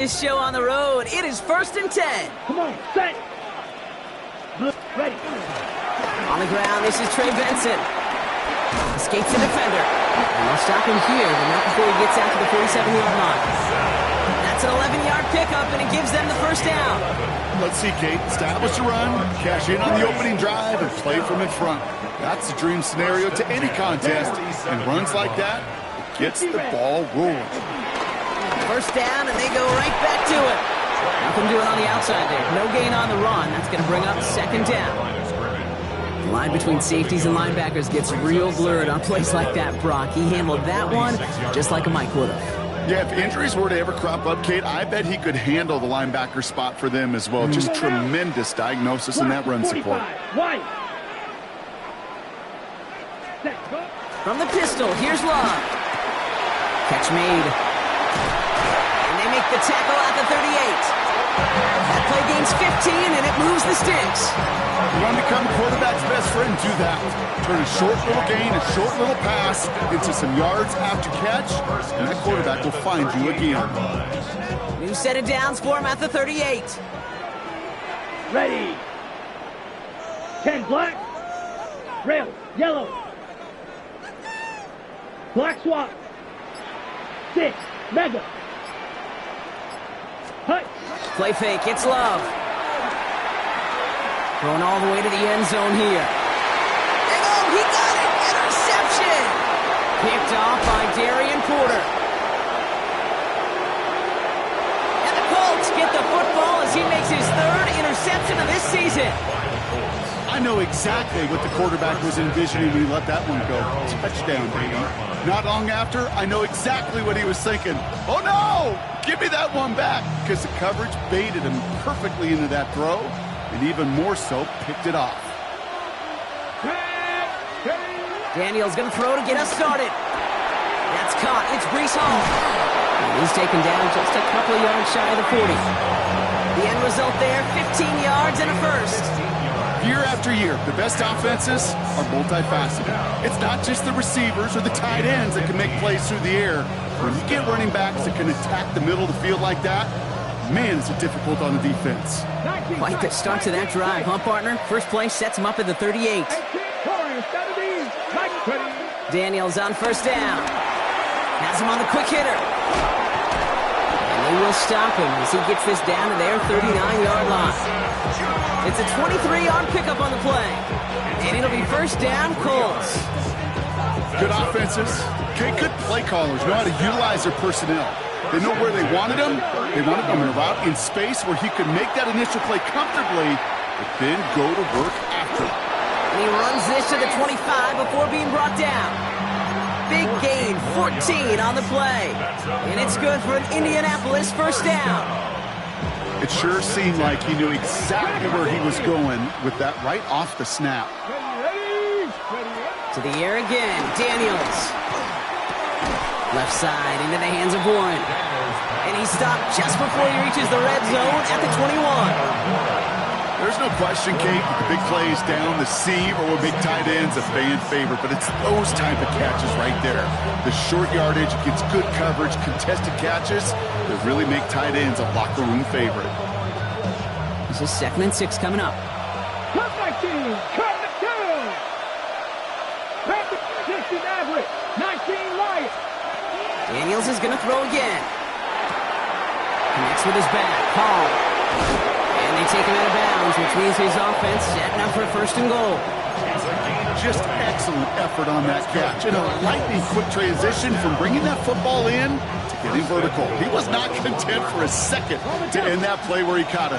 This show on the road, it is 1st and 10. Come on, set. Ready. On the ground, this is Trey Benson. Escapes the defender. And they'll stop him here, but not before he gets out to the 47-yard line. That's an 11-yard pickup, and it gives them the first down. Let's see, Kate. Establish a run, cash in on the opening drive, and play from in front. That's the dream scenario to any contest, and runs like that, it gets the ball rolling. First down, and they go right back to it. Nothing doing on the outside there. No gain on the run. That's going to bring up second down. The line between safeties and linebackers gets real blurred on plays like that, Brock. He handled that one just like a Mike would have. Yeah, if injuries were to ever crop up, Kate, I bet he could handle the linebacker spot for them as well. Just tremendous diagnosis in that run support. From the pistol, here's Love. Catch made. Make the tackle at the 38. That play gains 15, and it moves the sticks. You want to become the quarterback's best friend, do that. Turn a short little gain, a short little pass into some yards after catch, and that quarterback will find you again. New set of downs for him at the 38. Ready. 10 black. Rail, yellow. Black swap. 6, mega. Play fake, it's Love. Going all the way to the end zone here. And oh, he got it! Interception! Picked off by Darian Porter. And the Colts get the football as he makes his third interception of this season. I know exactly what the quarterback was envisioning when he let that one go. Touchdown, baby. Not long after, I know exactly what he was thinking. Oh, no! Give me that one back, because the coverage baited him perfectly into that throw, and even more so, picked it off. Daniel's going to throw to get us started. That's caught. It's Breece Hall. And he's taken down just a couple of yards shy of the 40. The end result there, 15 yards and a first. Year after year, the best offenses are multifaceted. It's not just the receivers or the tight ends that can make plays through the air. When you get running backs that can attack the middle of the field like that, man, is it difficult on the defense. Quite the start to that drive, huh, partner? First play sets him up at the 38. Daniels on first down. Has him on the quick hitter. And they will stop him as he gets this down to their 39-yard line. It's a 23-yard pickup on the play. And it'll be first down, Colts. Good offenses. Good play callers know how to utilize their personnel. They know where they wanted them. They wanted them in a route in space where he could make that initial play comfortably, but then go to work after it. And he runs this to the 25 before being brought down. Big gain, 14 on the play. And it's good for an Indianapolis first down. It sure seemed like he knew exactly where he was going with that right off the snap. To the air again, Daniels. Left side into the hands of Warren. And he stopped just before he reaches the red zone at the 21. There's no question, Kate, the big plays down the seam or with big tight ends a fan favorite, but it's those type of catches right there. The short yardage gets good coverage, contested catches that really make tight ends a locker room favorite. This is 2nd and 6 coming up. Cut back in, cut the two. Back to 16 average, 19 right. Daniels is going to throw again. Connects with his back, Hall. And they take him out of bounds, which means his offense setting up for first and goal. Just excellent effort on that catch. And a lightning quick transition from bringing that football in to getting vertical. He was not content for a second to end that play where he caught it.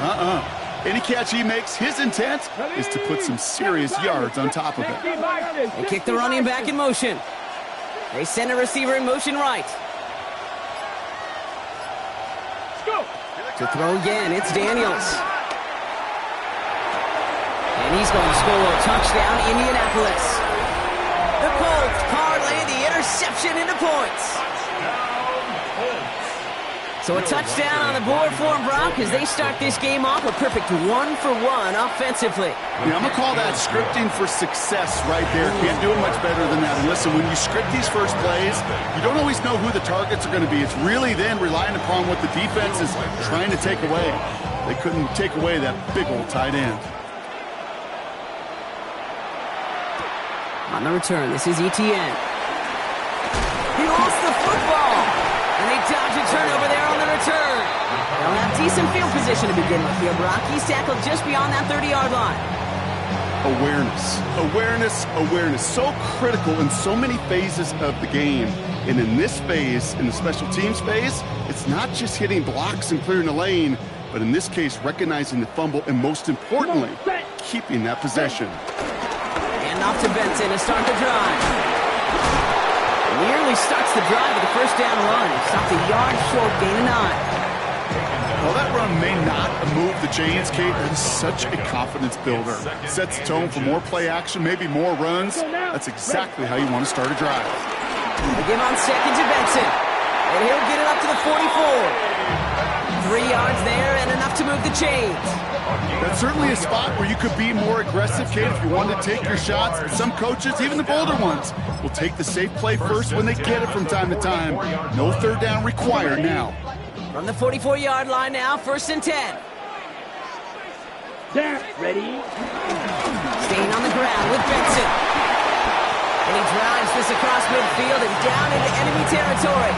Any catch he makes, his intent is to put some serious yards on top of it. They kick the running back in motion. They send a receiver in motion right. To throw again, it's Daniels. And he's going to score a touchdown, Indianapolis. The Colts parlay the interception into points. So a touchdown on the board for them, Brock, as they start this game off a perfect 1-for-1 offensively. Yeah, I'm going to call that scripting for success right there. Can't do it much better than that. And listen, when you script these first plays, you don't always know who the targets are going to be. It's really then relying upon what the defense is trying to take away. They couldn't take away that big old tight end. On the return, this is Etienne. He lost the football. And they dodge a turnover there on the return. They'll have decent field position to begin with here, Brock. He's tackled just beyond that 30-yard line. Awareness. So critical in so many phases of the game. And in this phase, in the special teams phase, it's not just hitting blocks and clearing the lane, but in this case, recognizing the fumble and most importantly, keeping that possession. And off to Benson to start the drive. Nearly starts the drive with a first down run. Stopped a yard short, gain of 9. Well, that run may not move the chains, Kate. It is such a confidence builder. Sets the tone for more play action, maybe more runs. That's exactly how you want to start a drive. They give on second to Benson. And he'll get it up to the 44. 3 yards there and enough to move the chains. That's certainly a spot where you could be more aggressive, Kate, if you wanted to take your shots. Some coaches, even the bolder ones, will take the safe play first when they get it from time to time. No third down required now. From the 44-yard line now, 1st and 10. There, ready. Staying on the ground with Benson. And he drives this across midfield and down into enemy territory.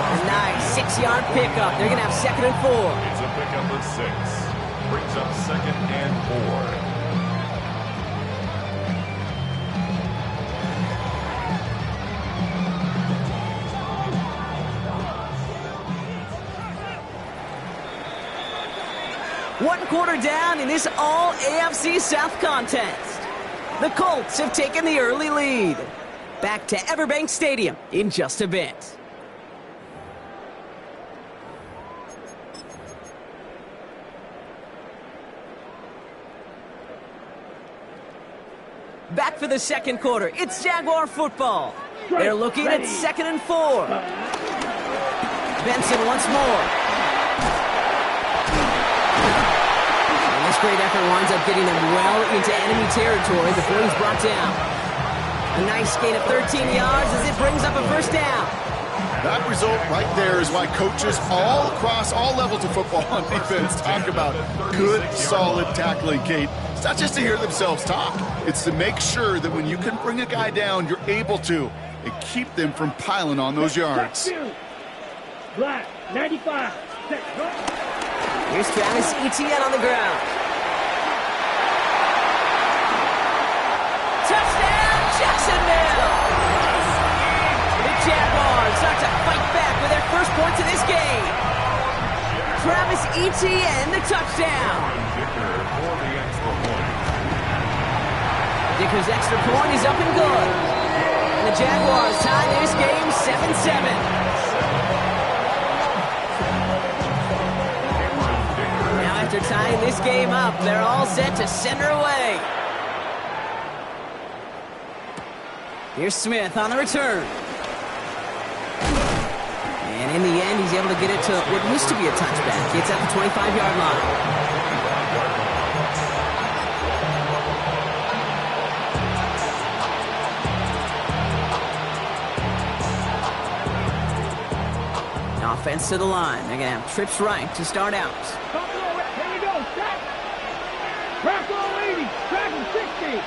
A nice 6-yard pickup. They're going to have 2nd and 4. It's a pickup of 6. Brings up 2nd and 4. 1 quarter down in this all-AFC South contest. The Colts have taken the early lead. Back to Everbank Stadium in just a bit. Back for the 2nd quarter. It's Jaguar football. They're looking at 2nd and 4. Benson once more. And this great effort winds up getting them well into enemy territory before he's brought down. A nice gain of 13 yards as it brings up a 1st down. That result right there is why coaches all across all levels of football on defense talk about good, solid tackling, Kate. It's not just to hear themselves talk. It's to make sure that when you can bring a guy down, you're able to, and keep them from piling on those yards. Black, 95. Here's Travis Etienne on the ground. Touchdown, Jacksonville! The Jaguars start to fight back with their first points of this game. Travis Etienne, the touchdown. Dicker's extra point is up and good. And the Jaguars tie this game 7-7. Now after tying this game up, they're all set to send her away. Here's Smith on the return. And in the end, he's able to get it to what used to be a touchback. It's at the 25-yard line. Offense to the line. They're going to have trips right to start out. Here you go, set. Crackle 80, crackle 60.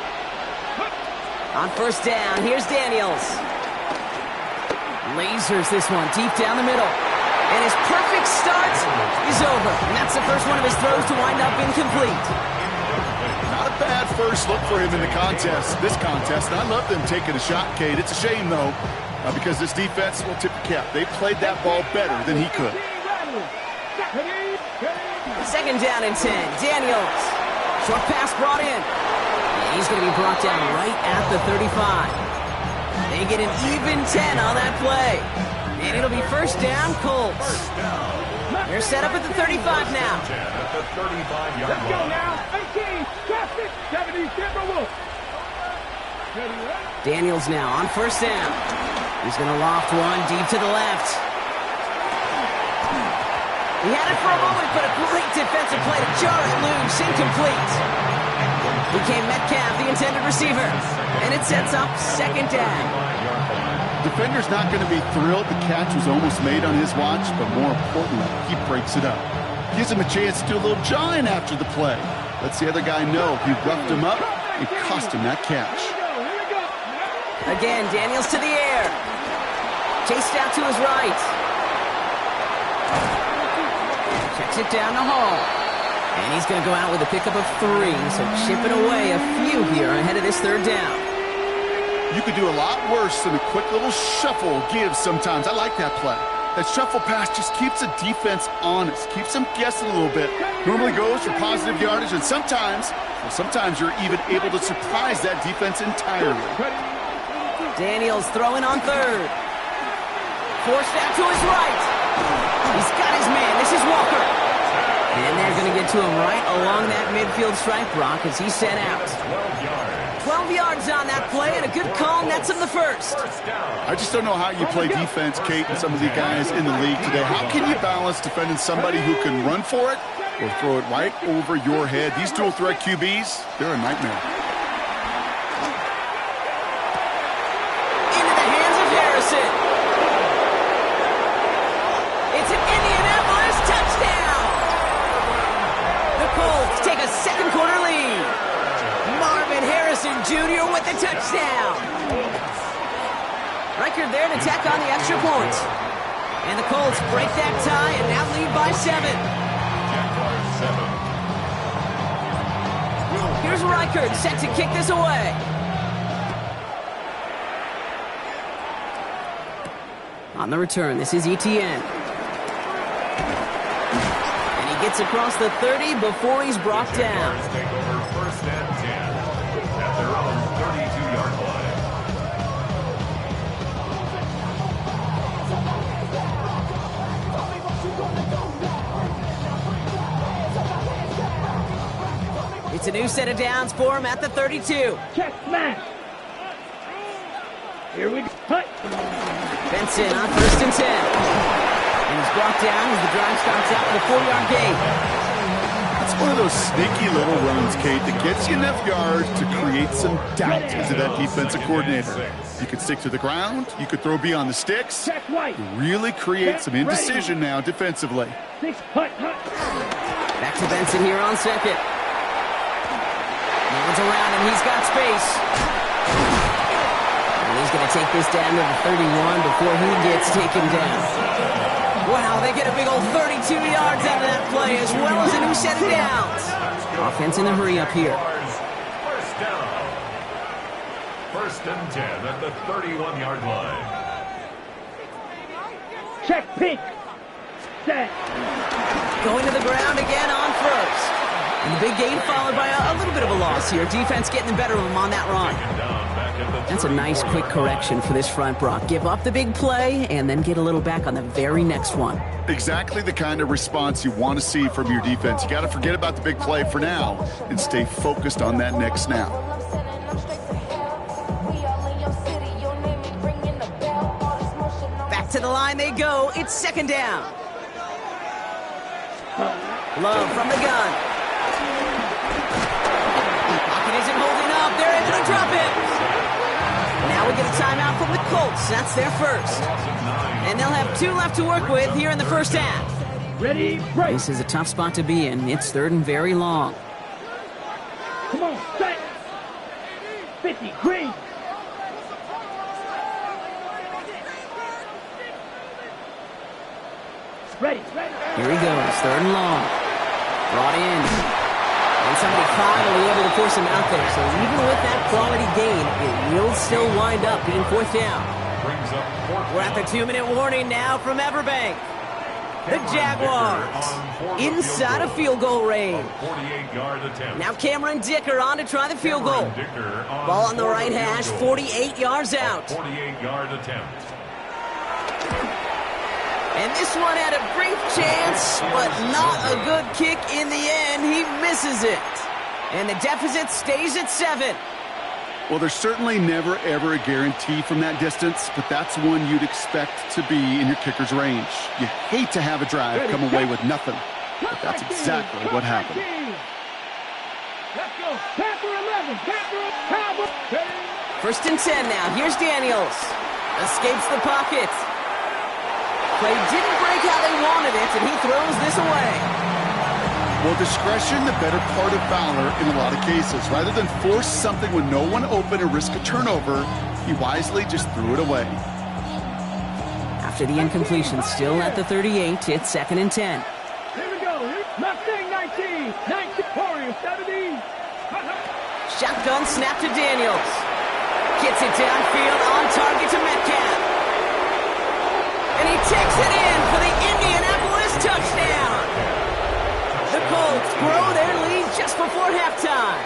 On 1st down, here's Daniels. Lasers this one deep down the middle. And his perfect start is over. And that's the first one of his throws to wind up incomplete. Not a bad first look for him in the contest, this contest. And I love them taking a shot, Kate. It's a shame, though, because this defense will tip the cap. They played that ball better than he could. 2nd down and 10. Daniels. Short pass brought in. And he's going to be brought down right at the 35. They get an even 10 on that play. And it'll be 1st down, Colts. They're set up at the 35 now. Let's go now. 18, traffic, 70, Timberwolves. Daniels now on 1st down. He's going to loft one deep to the left. He had it for a moment, but a great defensive play to jar it loose. Incomplete. Became Metcalf, the intended receiver. And it sets up second down. Defender's not going to be thrilled the catch was almost made on his watch, but more importantly, he breaks it up. Gives him a chance to do a little jawing after the play. Lets the other guy know he roughed him up and cost him that catch. Again, Daniels to the air. Chased out to his right. Checks it down to Hall. And he's going to go out with a pickup of 3, so chipping away a few here ahead of this third down. You could do a lot worse than a quick little shuffle give sometimes. I like that play. That shuffle pass just keeps the defense honest, keeps them guessing a little bit. Normally goes for positive yardage, and sometimes you're even able to surprise that defense entirely. Daniels throwing on third. Forced out to his right. He's got his man. This is Walker. And they're going to get to him right along that midfield stripe, Brock, as he's sent out. 12 yards on that play, and a good call nets him the first. I just don't know how you play defense, Kate, and some of the guys in the league today. How can you balance defending somebody who can run for it or throw it right over your head? These dual threat QBs, they're a nightmare. Into the hands of Harrison. It's an Indianapolis touchdown. The Colts take a second quarter lead. Marvin Harrison Jr. with the touchdown. Reichard there to tack on the extra point. And the Colts break that tie and now lead by 7. Here's Reichard set to kick this away. On the return, this is Etienne. And he gets across the 30 before he's brought down. Take over first and 10 at their own 32-yard line. It's a new set of downs for him at the 32. Check smash. Here we go. Hut. Benson on first and 10. And he's brought down as the drive starts out with a 4-yard gain. It's one of those sneaky little runs, Kate, that gets you enough yards to create some doubt into that defensive coordinator. You could stick to the ground. You could throw beyond the sticks. Check right. You really create some indecision now defensively. 6 hut. Back to Benson here on second. No one's around him. He's got space. And he's going to take this down to the 31 before he gets taken down. Wow, they get a big old 32 yards out of that play, as well as a new set of downs. Offense in a hurry up here. First down. First and 10 at the 31-yard line. Check pink. Set. Going to the ground again on first. And the big gain followed by a little bit of a loss here. Defense getting the better of him on that run. That's a nice quick correction for this front, Brock. Give up the big play and then get a little back on the very next one. Exactly the kind of response you want to see from your defense. You got to forget about the big play for now and stay focused on that next snap. Back to the line they go. It's second down. Love from the gun. Pocket isn't holding up. They're able to drop it. Now we get a timeout from the Colts. That's their first. And they'll have 2 left to work with here in the first half. Ready, break. This is a tough spot to be in. It's third and very long. Come on, set. 50, green. Ready. Here he goes, third and long. Brought in. And somebody finally able to force him out there. So even with that quality gain, it will still wind up being fourth down. We're at the 2-minute warning now from Everbank. The Jaguars inside of field goal range. Now Cameron Dicker on to try the field goal. Ball on the right hash, 48 yards out. 48-yard attempt. And this one had a brief chance, but not a good kick in the end. He misses it. And the deficit stays at 7. Well, there's certainly never, ever a guarantee from that distance, but that's one you'd expect to be in your kicker's range. You hate to have a drive come away with nothing, but that's exactly what happened. Let's go. Panther 11. Panther. First and 10 now. Here's Daniels. Escapes the pocket. Play didn't break how they wanted it, and he throws this away. Well, discretion, the better part of valor in a lot of cases. Rather than force something with no one open and risk a turnover, he wisely just threw it away. After the incompletion, still at the 38, it's 2nd and 10. Here we go. Mustang 19. 19. Warriors 17. Shotgun snap to Daniels. Gets it downfield on target to Metcalf. And he takes it in for the Indianapolis touchdown. The Colts grow their lead just before halftime.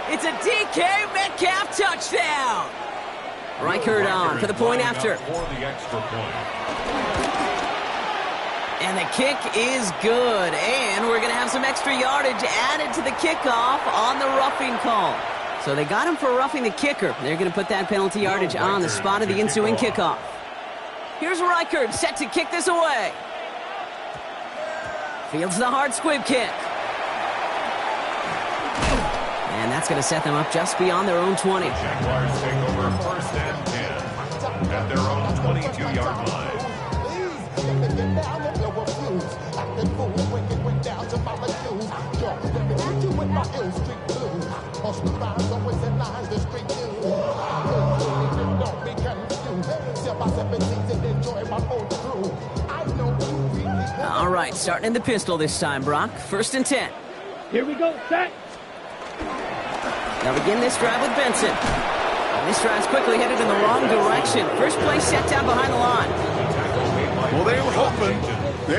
It's a DK Metcalf touchdown. Reichert on for the point after. And the kick is good. And we're going to have some extra yardage added to the kickoff on the roughing call. So they got him for roughing the kicker. They're going to put that penalty yardage on the spot of the ensuing kickoff. Here's Reichert set to kick this away. Fields the hard squib kick. And that's going to set them up just beyond their own 20. Jaguars take over 1st and 10 at their own 22-yard line. All right, starting in the pistol this time, Brock. 1st and 10. Here we go. Set. They'll begin this drive with Benson. And this drive's quickly headed in the wrong direction. First play set down behind the line. Well, they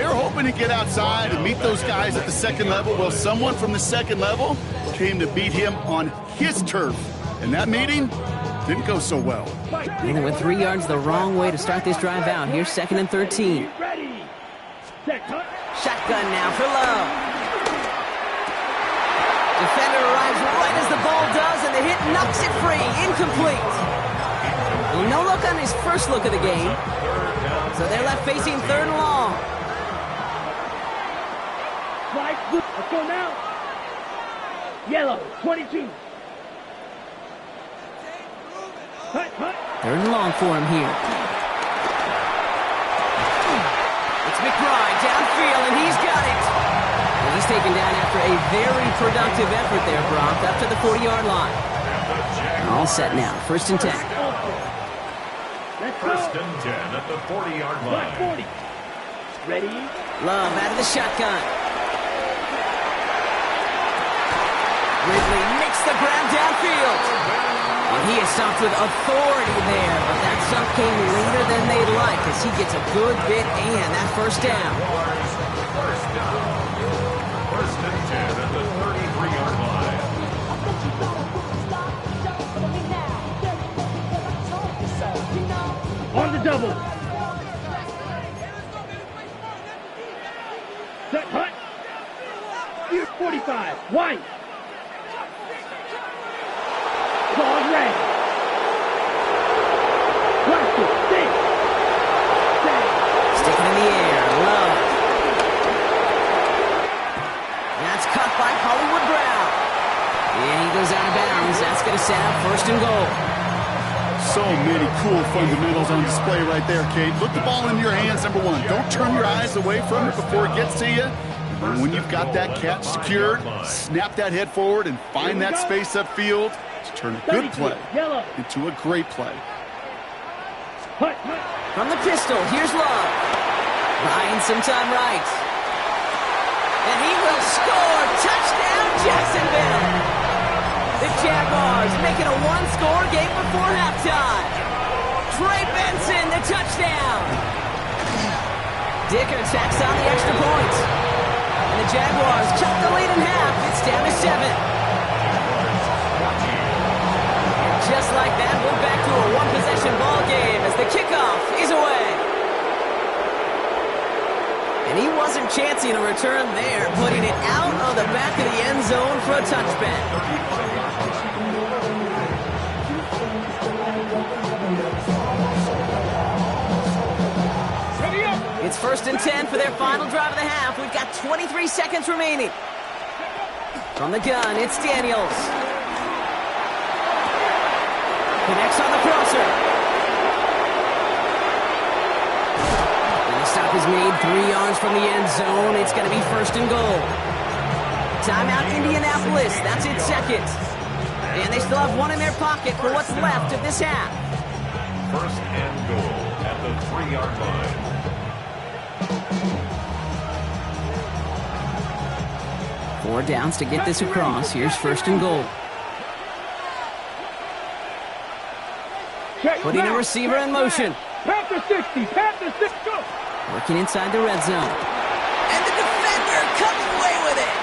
were hoping to get outside and meet those guys at the second level. Well, someone from the second level came to beat him on his turf. And that meeting didn't go so well. And they went 3 yards the wrong way to start this drive out. Here's 2nd and 13. Ready. Set. Cut. Shotgun now for Love. Defender arrives right as the ball does, and the hit knocks it free. Incomplete. Well, no look on his first look of the game. So they're left facing 3rd and long. Slide. Let's go now. Yellow. 22. Cut. 3rd and long for him here. It's McBride downfield, and he's got it. And he's taken down after a very productive effort there, Brock, up to the 40-yard line. All set now. 1st and 10. Let's go. 1st and 10 at the 40-yard line. 40. Ready. Love out of the shotgun. Ridley makes the grab downfield. Well, he is stopped with authority there, but that stop came later than they'd like as he gets a good bit and that 1st down. 1st and 10 at the 33-yard line. On the double. Set. Cut. Here's 45. White. Ball red. Plastic. Stick. Sticking in the air. Love. That's caught by Hollywood Brown. And he goes out of bounds. That's going to set up 1st and goal. So many cool fundamentals on display right there, Kate. Put the ball in your hands, number one. Don't turn your eyes away from it before it gets to you. And when you've got that catch secured, snap that head forward and find that space upfield to turn a good play into a great play. From the pistol, here's Love. Buying some time right. And he will score. Touchdown, Jacksonville. The Jaguars making a one-score game before halftime. Trey Benson, the touchdown. Dicker tacks on the extra point. And the Jaguars cut the lead in half. It's down to 7. Just like that, we're back to a one-possession ball game as the kickoff is away. And he wasn't chancing a return there, putting it out of the back of the end zone for a touchback. first and 10 for their final drive of the half. We've got 23 seconds remaining. From the gun, it's Daniels. Connects on the crosser. And the stop is made 3 yards from the end zone. It's going to be first and goal. Timeout Indianapolis. That's its second. And they still have one in their pocket for what's left of this half. First and goal at the 3-yard line. Four downs to get this across. Here's first and goal. Putting a receiver in motion. Panther 60, Panther 60, go! Working inside the red zone. And the defender comes away with it.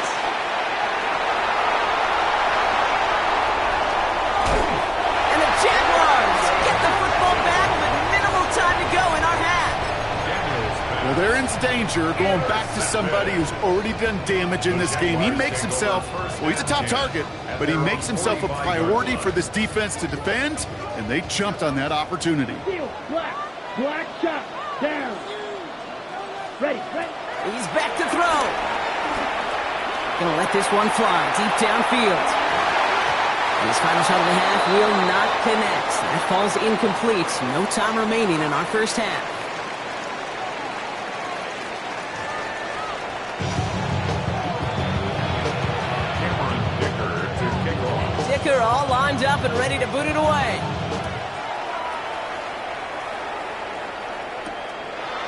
And the Jaguars get the football back with minimal time to go in our half. Well, they're in danger going back to somebody who's already done damage in this game. He makes himself, well, he's a top target, but he makes himself a priority for this defense to defend, and they jumped on that opportunity. Black shot, down. Ready. He's back to throw. Gonna let this one fly deep downfield. His final shot of the half will not connect. That falls incomplete. No time remaining in our first half. Dicker all lined up and ready to boot it away.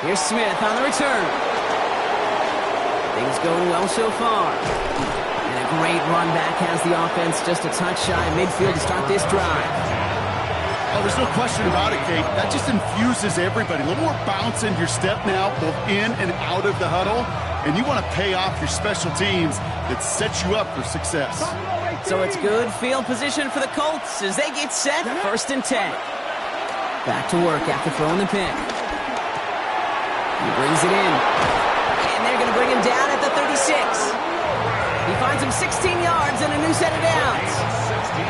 Here's Smith on the return. Things going well so far. And a great run back has the offense just a touch shy of midfield to start this drive. Oh, there's no question about it, Kate. That just infuses everybody. A little more bounce in your step now, both in and out of the huddle. And you want to pay off your special teams that sets you up for success. So it's good field position for the Colts as they get set. First and 10. Back to work after throwing the pick. He brings it in. And they're going to bring him down at the 36. He finds him 16 yards and a new set of downs.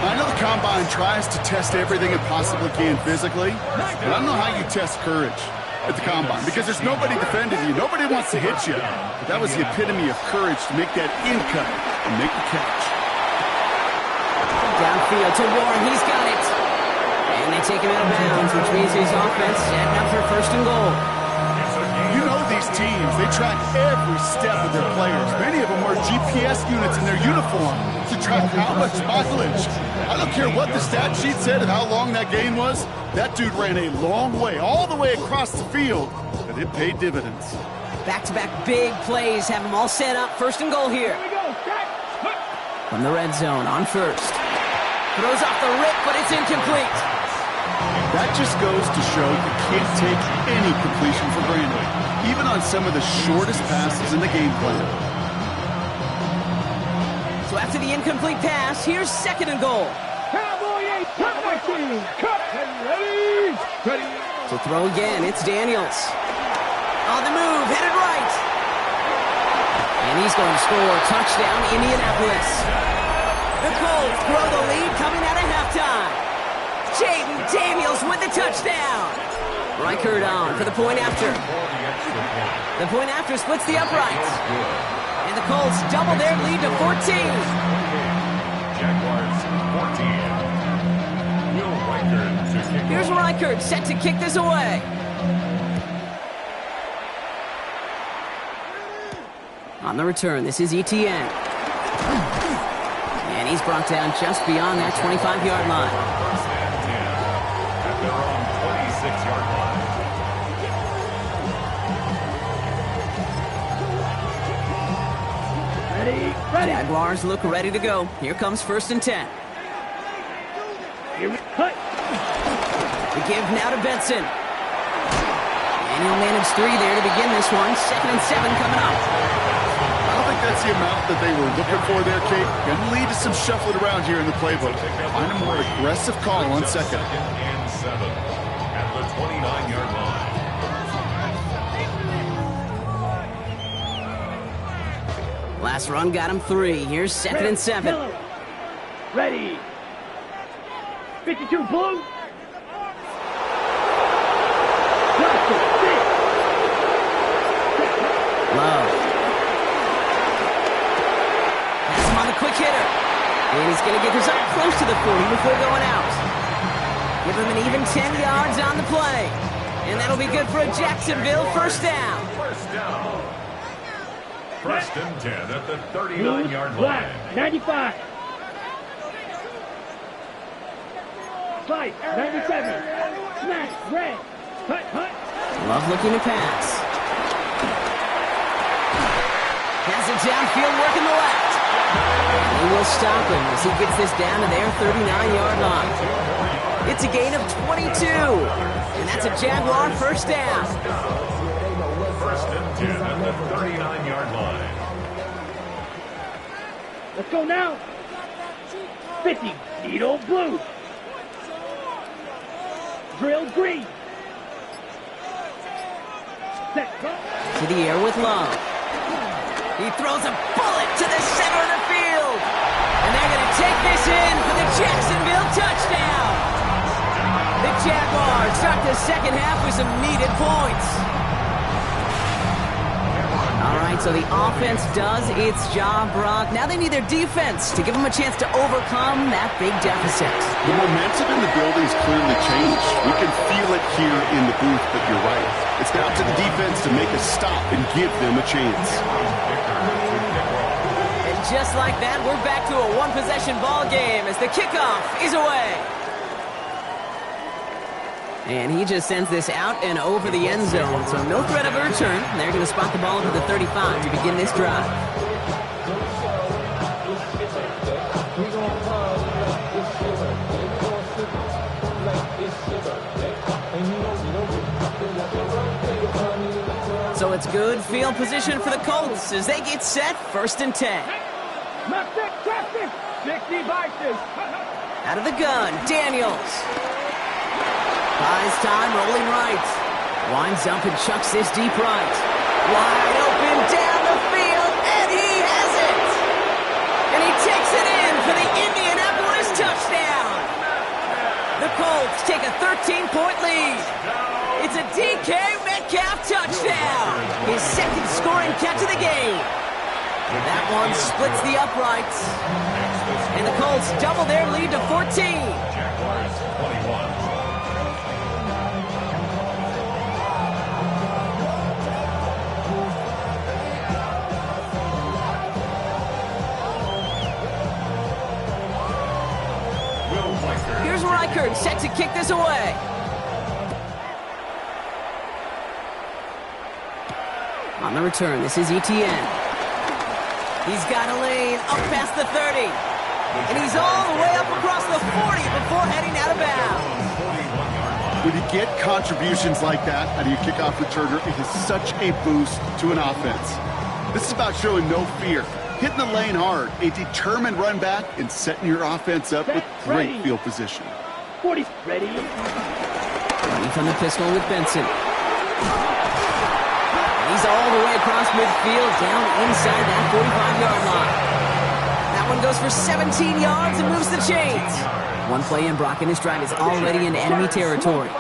I know the Combine tries to test everything it possibly can physically, but I don't know how you test courage at the Combine because there's nobody defending you. Nobody wants to hit you. But that was the epitome of courage to make that in cut and make the catch. Downfield to Warren. He's got it. And they take him out of bounds, which means his offense setting up for first and goal. You know these teams, they track every step of their players. Many of them wear GPS units in their uniform to track how much mileage. I don't care what the stat sheet said of how long that game was. That dude ran a long way, all the way across the field, but it paid dividends. Back-to-back big plays have them all set up. First and goal here. From the red zone on first. Throws off the rip, but it's incomplete. That just goes to show you can't take any completion for granted, even on some of the shortest passes in the game plan. So after the incomplete pass, here's second and goal. Cowboy 8, cut, ready. So throw again, it's Daniels. On the move, headed right. And he's going to score. Touchdown, Indianapolis. The Colts grow the lead coming out of halftime. Jaden Daniels with the touchdown. Reichert on for the point after. The point after splits the uprights. And the Colts double their lead to 14. Jaguars 14. Will Reichert to kick. Here's Reichert set to kick this away. On the return, this is Etienne. And he's brought down just beyond that 25-yard line. First and 10 at their own 26-yard line. Ready. Jaguars look ready to go. Here comes first and 10. Cut. The give now to Benson. And he'll manage 3 there to begin this one. 2nd and 7 coming up. I don't think that's the amount that they were looking for there, Kate. Going to lead to some shuffling around here in the playbook. Find a more aggressive call on second. 2nd and 7 at the 29-yard line. Last run got him 3. Here's 2nd and 7. Ready. 52 blue. quick hitter. And he's going to get this up close to the 40 before going out. Give him an even 10 yards on the play. And that'll be good for a Jacksonville first down. First down. First and 10 at the 39-yard line. 95. Fight, 97. Smash, red. Cut, cut. Love looking to pass. Has it downfield, working the left. And he will stop him as he gets this down to their 39-yard line. It's a gain of 22. And that's a Jaguar first down. First and 10 at the 39-yard line. Let's go now. 50. Needle blue. Drill green. Set, go. To the air with Love. He throws a bullet to the center of the field. And they're going to take this in for the Jacksonville touchdown. The Jaguars start the second half with some needed points. All right, so the offense does its job, Brock. Now they need their defense to give them a chance to overcome that big deficit. The momentum in the building's clearly changed. We can feel it here in the booth, but you're right. It's now to the defense to make a stop and give them a chance. And just like that, we're back to a one-possession ball game as the kickoff is away. And he just sends this out and over the end zone, so no threat of a return. They're going to spot the ball into the 35 to begin this drive. So it's good field position for the Colts as they get set, first and 10. Left it, trap it. 60 vices. Out of the gun, Daniels. Buys time, rolling right. Winds up and chucks this deep right. Wide open down the field, and he has it! And he takes it in for the Indianapolis touchdown! The Colts take a 13-point lead. It's a DK Metcalf touchdown! His second scoring catch of the game. And that one splits the uprights. And the Colts double their lead to 14. Jaguars 21. Here's Reichert set to kick this away. On the return, this is Etienne. He's got a lane up past the 30. And he's all the way up across the 40 before heading out of bounds. When you get contributions like that out of your kickoff returner, it is such a boost to an offense. This is about showing no fear, hitting the lane hard, a determined run back, and setting your offense up with great field position. 40 ready. Running from the pistol with Benson. He's all the way across midfield, down inside that 45-yard line. That one goes for 17 yards and moves the chains. One play in, Brock, and his drive is already in enemy territory.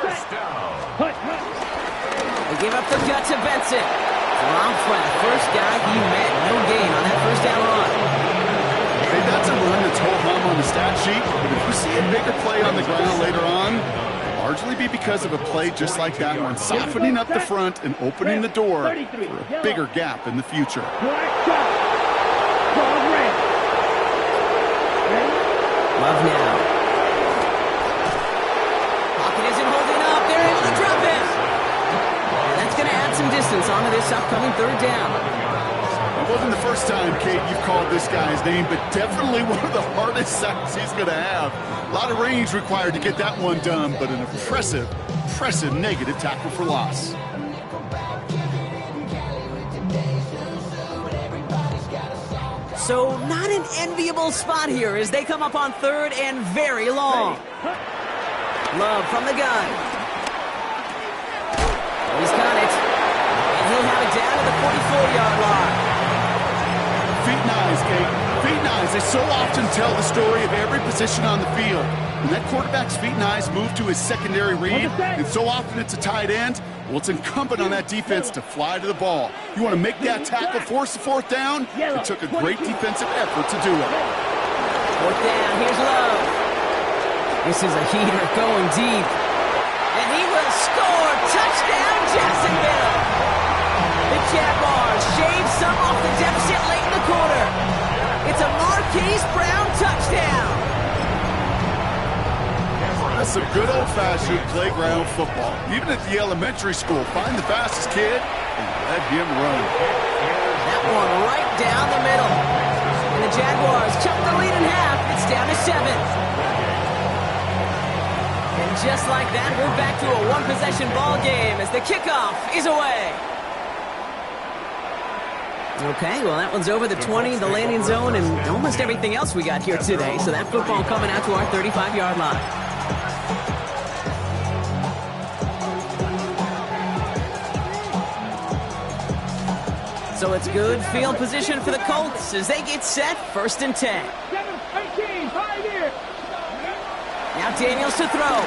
They give up the gut to Benson. Rob flat, first guy he met. No gain on that first down run. Hey, that's a run that's ho-hum on the stat sheet, but if you see a bigger play on the ground later on, largely be because of a play just like that one, softening up the front and opening the door for a bigger gap in the future. Love now. Pocket isn't holding up. They're able to drop him. And that's going to add some distance onto this upcoming third down. It wasn't the first time, Kate, you've called this guy's name, but definitely one of the hardest sacks he's going to have. A lot of range required to get that one done, but an impressive negative tackle for loss. So not an enviable spot here as they come up on third and very long. Love from the gun. He's got it. And he'll have it down to the 44-yard line. Feet and eyes, Kate. Feet and eyes. They so often tell the story of every position on the field. When that quarterback's feet and eyes move to his secondary read, and so often it's a tight end, Well, it's incumbent on that defense to fly to the ball. You want to make that tackle, force the fourth down? It took a great defensive effort to do it. Fourth down, here's Love. This is a heater going deep. And he will score. Touchdown, Jacksonville. The Jaguars shave some off the deficit late in the quarter. It's a Marquise Brown touchdown. That's some good old-fashioned playground football. Even at the elementary school, find the fastest kid and let him run. That one right down the middle. And the Jaguars chop the lead in half. It's down to 7. And just like that, we're back to a one-possession ball game as the kickoff is away. Okay, well, that one's over the 20, the landing zone, and almost everything else we got here today. So that football coming out to our 35-yard line. So it's good field position for the Colts as they get set, 1st and 10. 7-18, 5 here. Now Daniels to throw.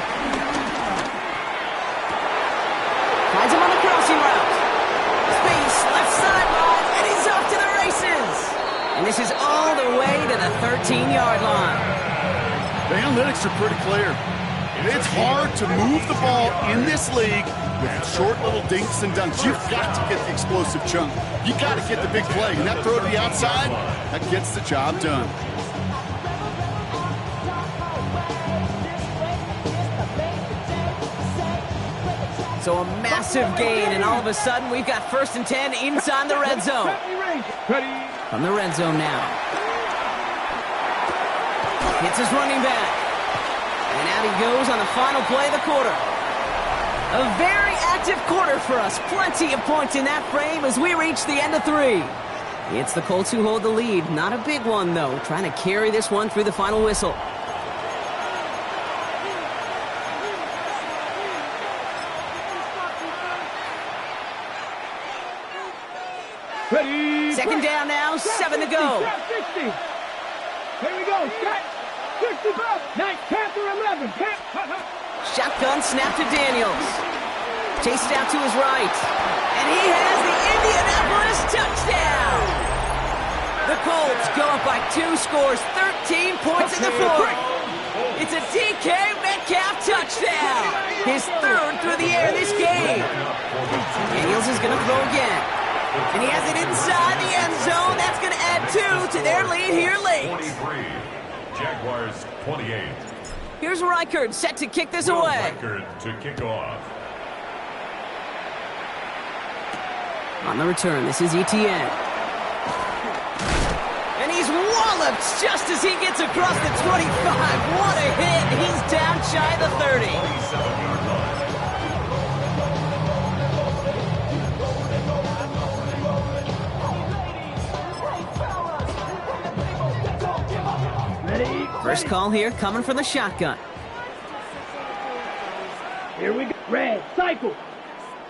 Finds him on the crossing route. Space, left sideline, and he's off to the races. And this is all the way to the 13-yard line. The analytics are pretty clear. It's hard to move the ball in this league with short little dinks and dunks. You've got to get the explosive chunk. You got to get the big play. And that throw to the outside, that gets the job done. So a massive gain, and all of a sudden we've got 1st and 10 inside the red zone. From the red zone now. Hits his running back. And out he goes on the final play of the quarter. A very active quarter for us. Plenty of points in that frame as we reach the end of 3. It's the Colts who hold the lead. Not a big one, though. Trying to carry this one through the final whistle. Ready. 2nd down now, 7 to go. 60. Here we go. 65. 9, Panther 11. Shotgun snap to Daniels. Chased out to his right. And he has the Indianapolis touchdown. The Colts go up by 2 scores, 13 points in the 4th. It's a DK Metcalf touchdown. His 3rd through the air this game. Daniels is going to throw again. And he has it inside the end zone. That's going to add 2 to their lead here late. 23. Jaguars 28. Here's Reichard set to kick this away. Reichard to kick off. On the return, this is Etienne. And he's walloped just as he gets across the 25. What a hit. He's down shy of the 30. 27-yard line. First call here coming from the shotgun. Here we go. Red. Cycle.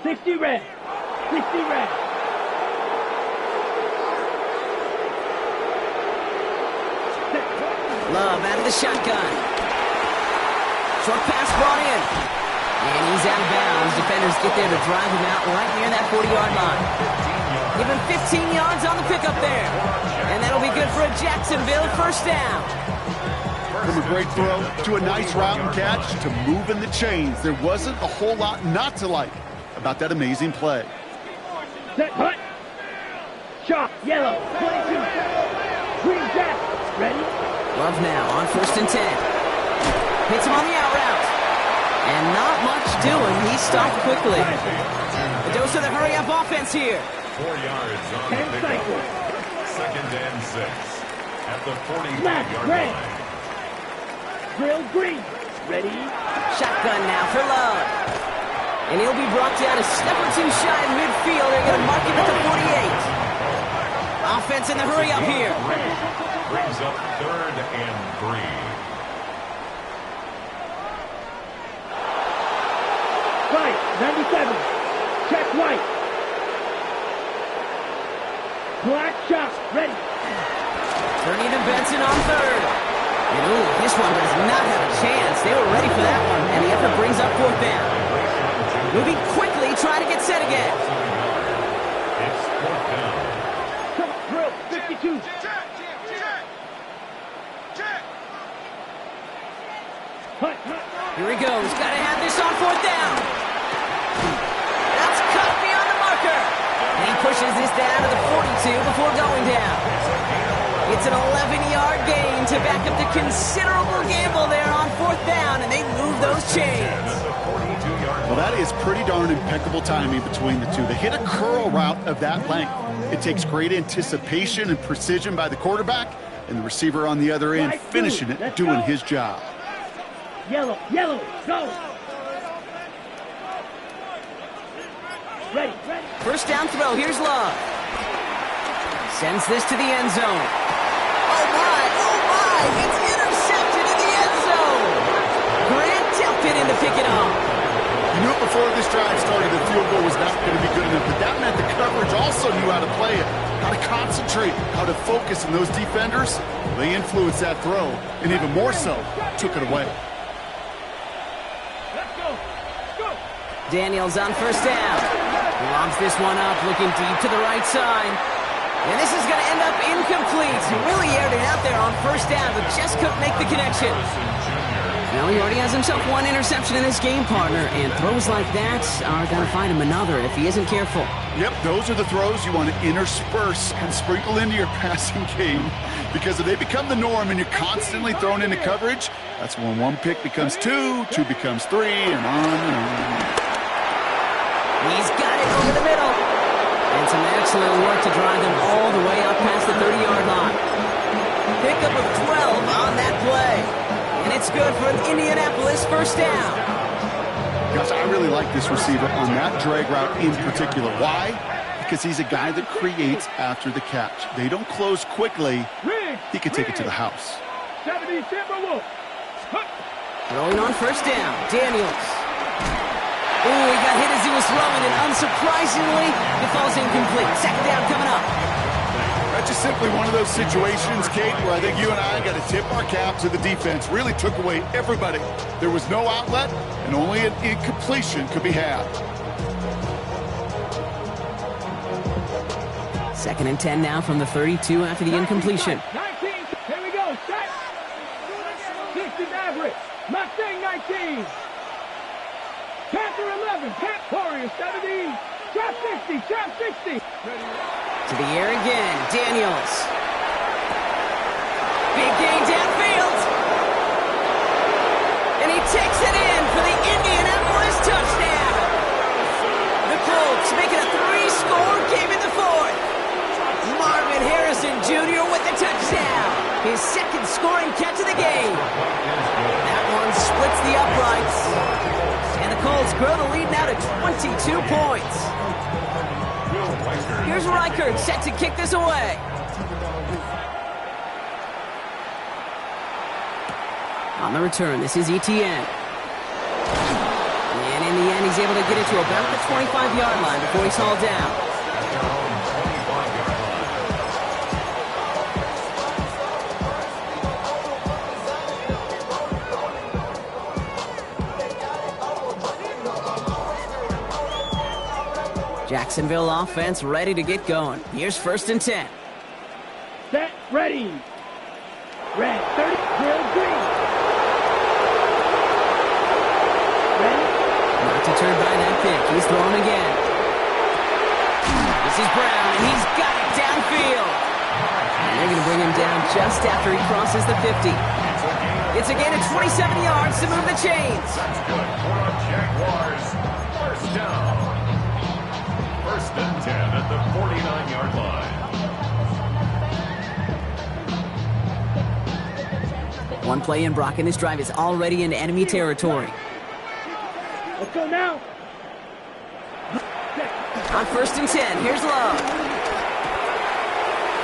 60 red. 60 red. Love out of the shotgun. Short pass brought in. And he's out of bounds. Defenders get there to drive him out right near that 40-yard line. Give him 15 yards on the pickup there. And that'll be good for a Jacksonville 1st down. From a great throw to a nice route and catch to moving the chains. There wasn't a whole lot not to like about that amazing play. Set, hut. Shot, yellow, 22. Green jack, ready? Love now on 1st and 10. Hits him on the out route. And not much doing. He stopped quickly. A dose of the hurry-up offense here. 4 yards on the pickup. 2nd and 6 at the 45-yard line. Drill green, ready? Shotgun now for Love. And he'll be brought down a step or 2 shy in midfield. They're going to mark him at the 48. Offense in the hurry-up here. Brings up 3rd and 3. Right, 97. Check white. Black shot, ready. Turning to Benson on 3rd. And ooh, this one does not have a chance. They were ready for that one. And the effort brings up 4th down. Moving quickly to try to get set again. It's fourth down. Come on, drill, 52. Hunt. Here he goes. Got to have this on fourth down. That's cut beyond the marker. And he pushes this down to the 42 before going down. It's an 11-yard gain to back up the considerable gamble there on fourth down, and they move those chains. Well, that is pretty darn impeccable timing between the two. They hit a curl route of that length. It takes great anticipation and precision by the quarterback, and the receiver on the other end finishing it, doing his job. Yellow, go. Ready. First down throw. Here's Love. Sends this to the end zone. Oh, my. It's intercepted in the end zone. Grant tilted in to pick it up. You knew it before this drive started the field goal was not going to be good enough, but that meant the coverage also knew how to play it, how to concentrate, how to focus, and those defenders, they influenced that throw, and even more so, took it away. Let's go. Daniels on first down. Lobs this one up, looking deep to the right side. And this is going to end up incomplete. He really aired it out there on first down, but just couldn't make the connection. Now he already has himself one interception in this game, partner, and throws like that are going to find him another if he isn't careful. Yep, those are the throws you want to intersperse and sprinkle into your passing game, because if they become the norm and you're constantly thrown into coverage, that's when one pick becomes two becomes three, and on and on. He's got it over the middle. And some excellent work to drive them all the way up past the 30-yard line. Pickup of 12 on that play. And it's good for an Indianapolis first down. Gosh, I really like this receiver on that drag route in particular. Why? Because he's a guy that creates after the catch. They don't close quickly. He can take it to the house. 70 Timberwolves. Throwing on first down, Daniels. Ooh, he got hit as he was throwing, and unsurprisingly, it falls incomplete. Second down coming up. That's just simply one of those situations, Kate, where I think you and I got to tip our cap to the defense. Really took away everybody. There was no outlet, and only an incompletion could be had. Second and 10 now from the 32 after the incompletion. 19. Here we go. Set. 60 average. Mustang 19. Panther 11. Cat Warrior 70. Trap 60. Trap 60. To the air again, Daniels. Big gain downfield. And he takes it in for the Indianapolis touchdown. The Colts make it a 3-score game in the fourth. Marvin Harrison Jr. with the touchdown. His second scoring catch of the game. That one splits the uprights. And the Colts grow the lead now to 22 points. Here's Reichert set to kick this away. On the return, this is Etienne. And in the end, he's able to get it to about the 25-yard line before he's hauled down. Jacksonville offense ready to get going. Here's first and 10. Set. Ready. Red. 30. Drill green. Ready. Not deterred by that pick. He's throwing again. This is Brown, and he's got it downfield. And they're going to bring him down just after he crosses the 50. It's a gain of 27 yards to move the chains. That's good for the Jaguars. First down. First and 10 at the 49-yard line. One play in, Brock, and this drive is already in enemy territory. Let's go now. On first and 10, here's Love.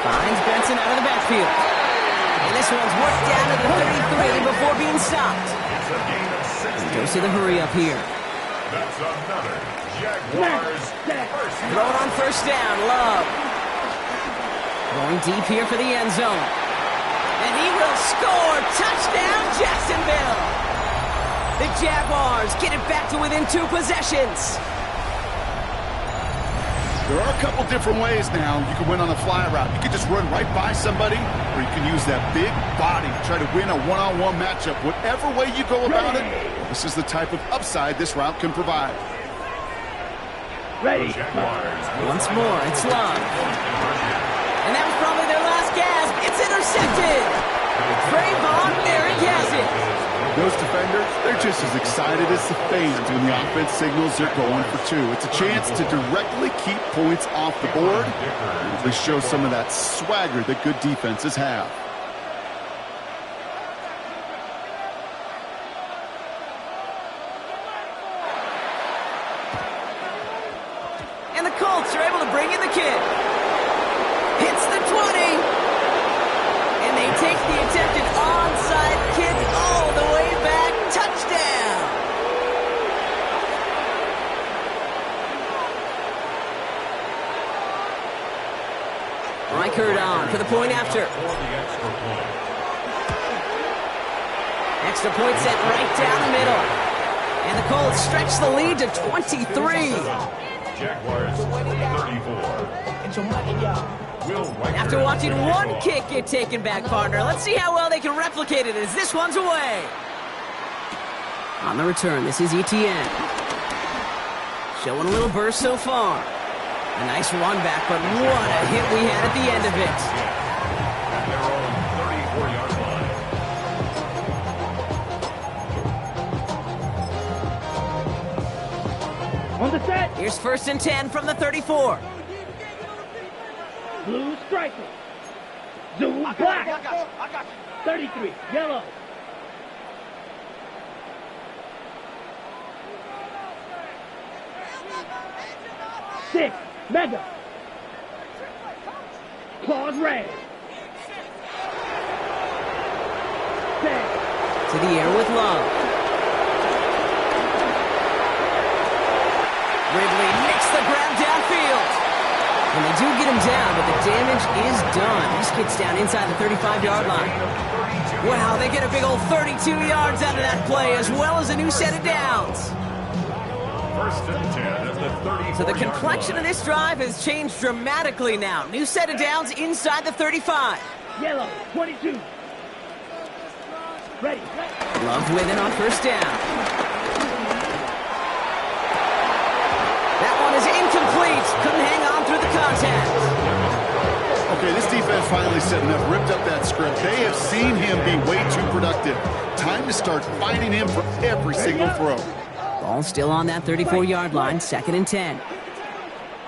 Finds Benson out of the backfield. And this one's worked down to the 33 before being stopped. It's a gain of 60. Goes to the hurry up here. That's another Jaguars first down. Thrown on first down, Love. Going deep here for the end zone. And he will score. Touchdown, Jacksonville. The Jaguars get it back to within 2 possessions. There are a couple different ways now. You can win on a fly route. You can just run right by somebody, or you can use that big body to try to win a one-on-one matchup. Whatever way you go about it, this is the type of upside this route can provide. Ready. Once more, it's Love. And that was probably their last gasp. It's intercepted. Trayvon, there he has it. Those defenders, they're just as excited as the fans when the offense signals they're going for two. It's a chance to directly keep points off the board and at least show some of that swagger that good defenses have. And the Colts are able to bring in the kid. Hits the 20. And they take the attempted onside kick all the way back. Touchdown. Reichert on for the point after. Extra point set right down the middle. And the Colts stretch the lead to 23. Jaguars 34. After watching one kick get taken back, partner, let's see how well they can replicate it as this one's away. On the return, this is Etienne. Showing a little burst so far. A nice run back, but what a hit we had at the end of it. At their own 34-yard line. On the set. Here's 1st and 10 from the 34. Blue striker. Zoom black. 33. Yellow. Six. Mega. Claws red. 10. To the air with Love. Ridley makes the grab downfield. And they do get him down, but the damage is done. This kid's down inside the 35-yard line. Wow, they get a big old 32 yards out of that play, as well as a new set of downs. 1st and 10 at the 34-yard So the complexion of this drive has changed dramatically now. New set of downs inside the 35. Yellow. 22. Ready. Love with it on 1st down. That one is incomplete. Couldn't hang on through the contact. Okay, this defense finally set enough, ripped up that script. They have seen him be way too productive. Time to start fighting him for every single throw. Ball still on that 34-yard line, 2nd and 10.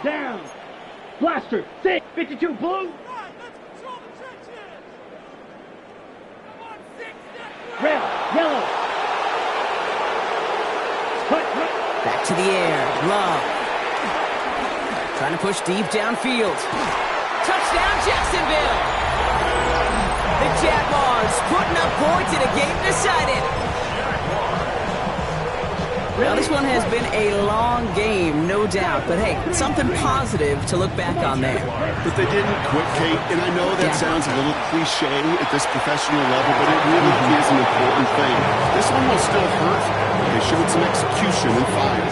Down. Blaster. 6. 52. Blue. Red. Yellow. Back to the air. Love. Trying to push deep downfield. Touchdown, Jacksonville! The Jaguars putting up points in a game decided. Now, this one has been a long game, no doubt. But, hey, something positive to look back on there. But they didn't quit, Kate, and I know that sounds a little cliche at this professional level, but it really is an important thing. This one will still hurt, but they showed some execution and fire.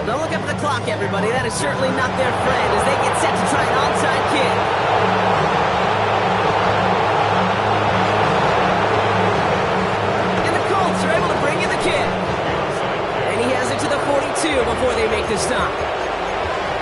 Don't look up at the clock, everybody. That is certainly not their friend as they get set to try an onside kick. And the Colts are able to bring in the kick. And he has it to the 42 before they make the stop.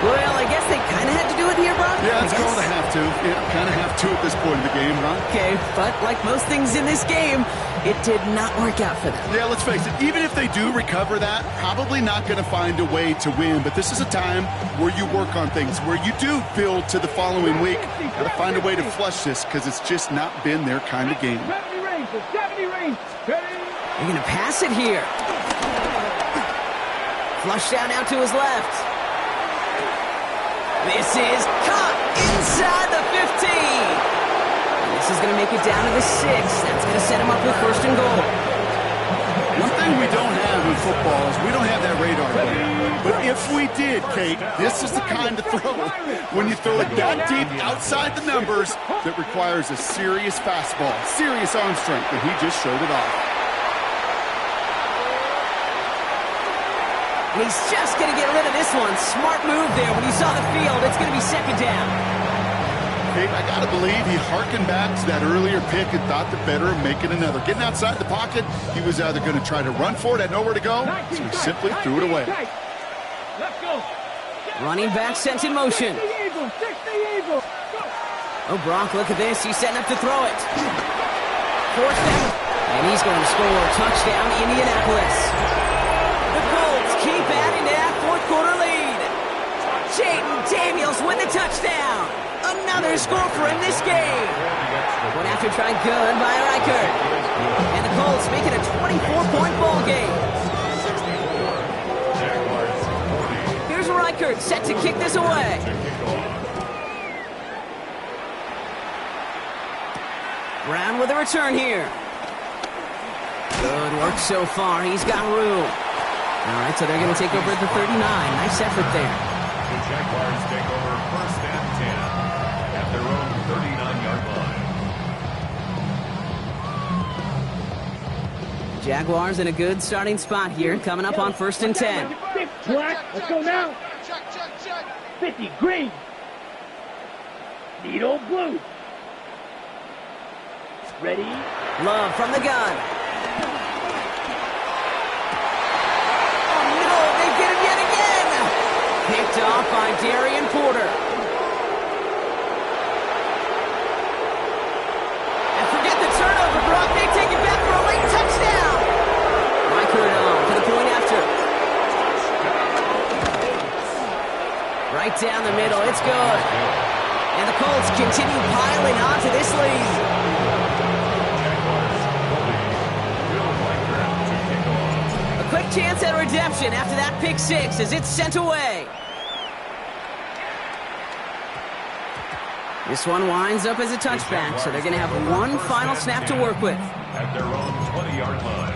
Well, I guess they kind of had to do it here, Brock. Yeah, it's called a have to. Yeah, kind of have to at this point in the game, huh? Okay, but like most things in this game, it did not work out for them. Yeah, let's face it, even if they do recover that, probably not going to find a way to win. But this is a time where you work on things, where you do build to the following week. Got to find a way to flush this because it's just not been their kind of game. 70 range. 70 range. Ready. They're going to pass it here. Flush down out to his left. This is caught inside the 15. And this is going to make it down to the 6. That's going to set him up with 1st and goal. One thing we don't have in football is we don't have that radar gun. But if we did, Kate, this is the kind of throw when you throw it that deep outside the numbers that requires a serious fastball, serious arm strength, and he just showed it off. And he's just going to get rid of this one. Smart move there. When he saw the field, it's going to be second down. Hey, I got to believe he harkened back to that earlier pick and thought the better of making another. Getting outside the pocket, he was either going to try to run for it, had nowhere to go, so he simply threw it away. Let's go. Running back sent in motion. 60 Eagles, 60 Eagles. Go. Oh, Brock, look at this. He's setting up to throw it. Fourth down. And he's going to score a touchdown, Indianapolis. The Colts keep adding to that fourth quarter lead. Jaden Daniels with the touchdown. Another score for him this game. One after try good by Reichert. And the Colts make it a 24-point ball game. Here's Reichert set to kick this away. Brown with a return here. Good work so far. He's got room. All right, so they're going to take over at the 39. Nice effort there. The Jaguars take over first and 10 at their own 39-yard line. Jaguars in a good starting spot here, coming up on first and 10. Black, let's go now. 50 green. Needle blue. Ready? Love from the gun. Oh no, they get him yet again. Picked off by Darian Porter. And forget the turnover, Brock. They take it back for a late touchdown. Reichert on for the point after. Right down the middle. It's good. And the Colts continue piling onto this lead. Quick chance at redemption after that pick six as it's sent away. This one winds up as a touchback, so they're going to have one final snap to work with. At their own 20-yard line.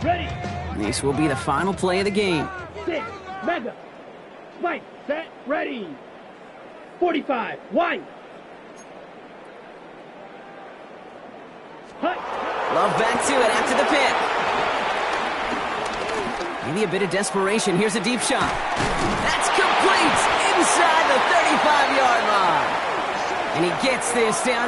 Ready? This will be the final play of the game. 6, mega. Spike, set, ready. 45, wide. Hut. Love back to it after the pick. Maybe a bit of desperation. Here's a deep shot. That's complete inside the 35-yard line. And he gets this down